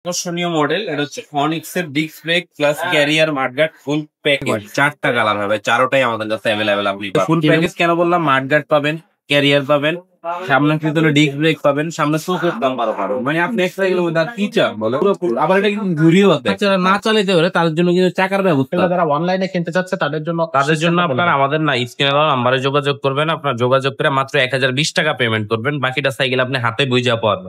আকর্ষণীয় মডেল এটা হচ্ছে ফনিক্স এর disc brake plus carrier mudguard full package. চারটা কালার হবে, চারোটাই আমাদের কাছে অ্যাভেলেবেল। আপনি ফুল প্যাকেজ কেন বললাম, মাডগার্ড পাবেন, ক্যারিয়ার পাবেন, সামনে কিন্তু ডিস্ক ব্রেক পাবেন, সামনে চোখের নাম্বার পাবেন। মানে আপনি একটা এগুলো মধ্যে আর কি চান বলো। আবার এটা কিন্তু ঘুরিয়ে হতে না চালাতে পারে, তার জন্য কিন্তু চাকার ব্যবস্থা। যারা অনলাইনে কিনতে চাচ্ছে তাদের জন্য আপনারা আমাদের না স্ক্রিনে দেওয়া নাম্বারে যোগাযোগ করবেন। আপনার যোগাযোগ করে মাত্র 1020 টাকা পেমেন্ট করবেন, বাকিটা সাইকেল আপনি হাতে বুঝা পাওয়ার।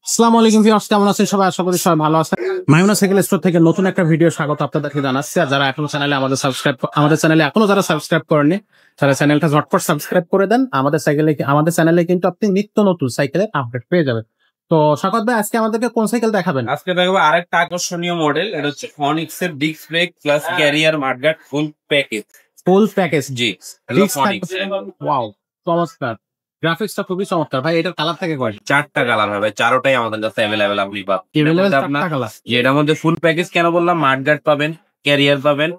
আসসালামু আলাইকুম ভিউয়ার্স, কেমন আছেন সবাই? আশা করি সবাই ভালো আছেন। মাইমুনা সাইকেল স্টোর থেকে নতুন একটা ভিডিও স্বাগত আপনাদেরকে জানাচ্ছি। আর যারা এখনো চ্যানেলে আমাদের চ্যানেলে এখনো যারা সাবস্ক্রাইব করেননি, তারা চ্যানেলটা ঝটপট সাবস্ক্রাইব করে দেন। আমাদের চ্যানেলে কিন্তু আপনি নিত্য নতুন সাইকেলের আপডেট পেয়ে যাবেন। তো স্বাগত ভাই, আজকে আমাদেরকে কোন সাইকেল দেখাবেন? আজকে দেখাবো আরেকটা আকর্ষণীয় মডেল। এটা হচ্ছে ফনিক্স এর disc brake plus carrier mudguard full package. Full package, জি। ওয়াও, চমৎকার। গ্রাফিক্সটা খুবই চমৎকার ভাই। এটার কালার থেকে কয়? চারটা কালার হবে, চারোটাই আমাদের কাছে অ্যাভেলেবেল। আপনি কালার। এটার মধ্যে ফুল প্যাকেজ কেন বললাম, মাডগার্ড পাবেন, ক্যারিয়ার পাবেন,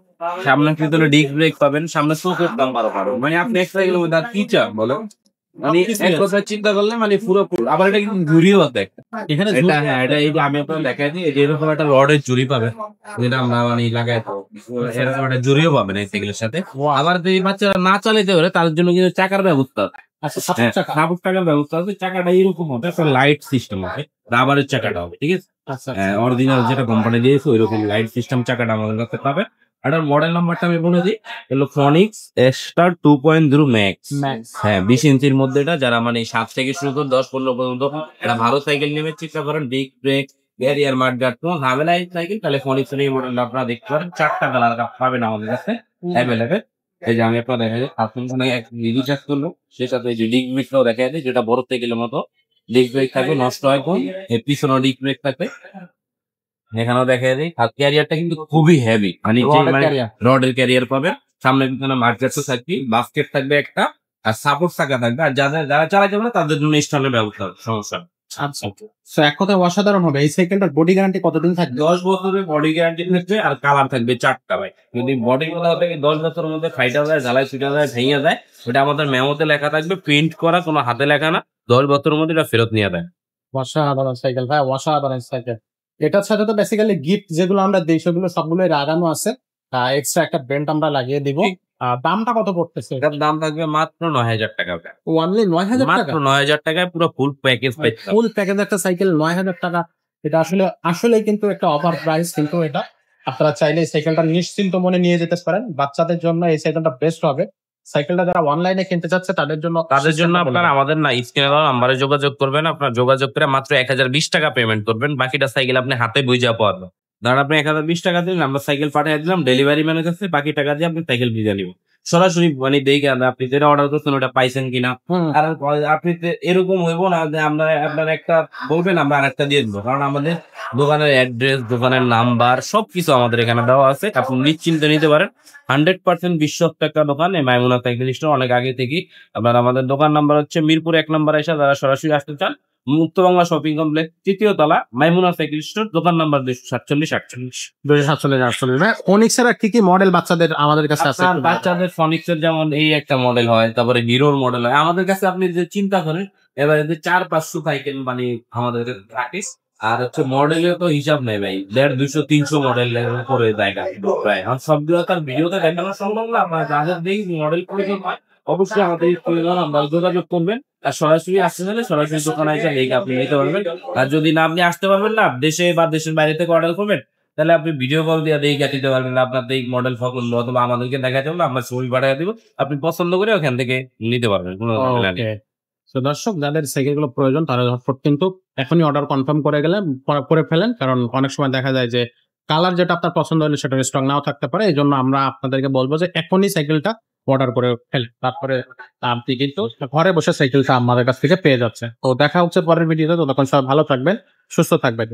সামনে কিন্তু ডিস্ক ব্রেক পাবেন, সামনে চোখের নাম্বারও পাবেন। মানে আপনি একটা এগুলো মধ্যে আর কি চান বলো। মানে এক কথা চিন্তা করলে মানে পুরো আবার এটা কিন্তু ঘুরিয়ে দেখ এখানে। এটা এই যে আমি আপনাকে দেখাই দিই, এই যে এরকম একটা রডের জুড়ি পাবেন, যেটা আমরা মানে লাগাই এরকম একটা জুড়িও পাবেন এই সাইকেলের সাথে। আবার যদি বাচ্চারা না চালাতে পারে তার জন্য কিন্তু চাকার ব্যবস্থা। চাকার ব্যবস্থা আছে। চাকাটা এরকম হবে, লাইট সিস্টেম হবে, রাবারের চাকাটা হবে, ঠিক আছে। অরিজিনাল যেটা কোম্পানি দিয়েছে ওইরকম লাইট সিস্টেম চাকাটা আমাদের কাছে পাবে। আর মডেল নাম্বারটা আমি বলে দিই, হলো ফনিক্স এক্সটার 2.0 ম্যাক্স। হ্যাঁ, 20 ইঞ্চির মধ্যে এটা। যারা মানে 7 থেকে শুরু করে 10-15 পর্যন্ত এটা ভালো সাইকেল নেবে চিন্তা করেন, ডিস্ক ব্রেক, ক্যারিয়ার মাডগার্ড, কোনো ঝামেলা সাইকেল, তাহলে ফনিক্স এর এই মডেলটা আপনারা দেখতে পারেন। চারটা কালার পাবেন আমাদের কাছে অ্যাভেলেবেল। এই যে আমি আপনার দেখা যায় আপনার এক রিচার্জ করলো, সে সাথে এই যে ডিস্ক ব্রেকটাও দেখা যায়, যেটা বড় সাইকেলের মতো ডিস্ক ব্রেক থাকবে, নষ্ট হয় কোন পিছনে ডিস্ক ব্রেক থাকবে, এখানেও দেখা যায়। আর ক্যারিয়ারটা কিন্তু খুবই হেভি, মানে রডের ক্যারিয়ার পাবেন, সামনে পিছনে মার্কেট থাকবে, বাস্কেট থাকবে একটা, আর সাপোর্ট চাকা থাকবে। আর যারা চালাতে পারে তাদের জন্য স্ট্যান্ডের ব্যবস্থা সমস্যা। আচ্ছা, এক কথায় অসাধারণ হবে। এই সাইকেলটার বডি গ্যারান্টি কতদিন থাকবে? 10 বছরের বডি গ্যারান্টি থাকবে। আর কালার থাকবে চারটা ভাই। যদি বডি গুলো থেকে 10 বছরের মধ্যে ফাইটা যায়, জ্বালায় ছুটা যায়, ভেঙে যায়, ওটা আমাদের মেমোতে লেখা থাকবে, প্রিন্ট করা, কোনো হাতে লেখা না। 10 বছরের মধ্যে এটা ফেরত নিয়ে দেয়। অসাধারণ সাইকেল ভাই, অসাধারণ সাইকেল। এটার সাথে তো বেসিক্যালি গিফট যেগুলো আমরা দিই সেগুলো সবগুলোই লাগানো আছে। এক্সট্রা একটা বেল্ট আমরা লাগিয়ে দিব। দামটা কত পড়তেছে? এটার দাম থাকবে মাত্র 9000 টাকা। অনলি 9000 টাকা? মাত্র 9000 টাকায় পুরো ফুল প্যাকেজ পাইতে। ফুল প্যাকেজ একটা সাইকেল 9000 টাকা। এটা আসলে কিন্তু একটা অফার প্রাইস। কিন্তু এটা আপনারা চাইলে এই সাইকেলটা নিশ্চিন্ত মনে নিয়ে যেতে পারেন। বাচ্চাদের জন্য এই সাইকেলটা বেস্ট হবে। সাইকেলটা যারা অনলাইনে কিনতে চাচ্ছে তাদের জন্য আপনারা আমাদের না স্ক্রিনে দেওয়া নাম্বারে যোগাযোগ করবেন। আপনার যোগাযোগ করে মাত্র 1020 টাকা পেমেন্ট করবেন, বাকিটা সাইকেল আপনি হাতে বুঝা পাওয়ার। ধরেন আপনি 1020 টাকা দিলেন, আমরা সাইকেল পাঠিয়ে দিলাম ডেলিভারি ম্যানের কাছে, বাকি টাকা দিয়ে আপনি সাইকেল বুঝা নিব সরাসরি। মানে দেখে আপনি যেটা অর্ডার করছেন ওটা পাইছেন কিনা। আর আপনি এরকম হইব না যে আপনার একটা বলবেন আমরা আরেকটা দিয়ে দিবো, কারণ আমাদের দোকানের অ্যাড্রেস, দোকানের নাম্বার সবকিছু আমাদের এখানে দেওয়া আছে। আপনি নিশ্চিন্তে নিতে পারেন। 100% বিশ্বস্ত একটা দোকান এই মাইমুনা সাইকেল স্টোর। অনেক আগে থেকেই আপনার আমাদের দোকান নাম্বার হচ্ছে মিরপুর 1 নম্বর এসে যারা সরাসরি আসতে চান, মুক্ত বাংলা শপিং কমপ্লেক্স, 3য় তলা, মাইমুনা সাইকেল স্টোর, দোকান নাম্বার 247-48। ফনিক্স এর কি কি মডেল বাচ্চাদের আমাদের কাছে আছে? বাচ্চাদের ফনিক্স এর যেমন এই একটা মডেল হয়, তারপরে হিরোর মডেল হয় আমাদের কাছে। আপনি যে চিন্তা করেন এবারে 400-500 সাইকেল মানে আমাদের রাখিস। আর হচ্ছে মডেলের তো হিসাব নেই ভাই, 150, 200-300 মডেল করে জায়গা প্রায়। আর সবগুলো তার ভিডিওতে দেখানো সম্ভব না। আমরা যাদের দেখি মডেল প্রয়োজন হয় অবশ্যই আমাদের আমরা যোগাযোগ করবেন। আর সরাসরি আসতে চাইলে সরাসরি দোকানে এসে লেগে আপনি নিতে পারবেন। আর যদি না আপনি আসতে পারবেন না, দেশে বা দেশের বাইরে থেকে অর্ডার করবেন, তাহলে আপনি ভিডিও কল দিয়ে দেখে দিতে পারবেন। আপনার এই মডেল ফকল অথবা আমাদেরকে দেখাতে হবে, আমরা ছবি পাঠিয়ে দিব, আপনি পছন্দ করে ওখান থেকে নিতে পারবেন। কোনো দর্শক যাদের সাইকেল গুলো প্রয়োজন তারা ঝটপট কিন্তু এখনই অর্ডার কনফার্ম করে ফেলেন। কারণ অনেক সময় দেখা যায় যে কালার যেটা আপনার পছন্দ হলে সেটা স্ট্রং নাও থাকতে পারে। এই জন্য আমরা আপনাদেরকে বলবো যে এখনই সাইকেলটা অর্ডার করে ফেলেন, তারপরে আপনি কিন্তু ঘরে বসে সাইকেলটা আমাদের কাছ থেকে পেয়ে যাচ্ছে। তো দেখা হচ্ছে পরের ভিডিওতে। ততক্ষণ সবাই ভালো থাকবেন, সুস্থ থাকবেন।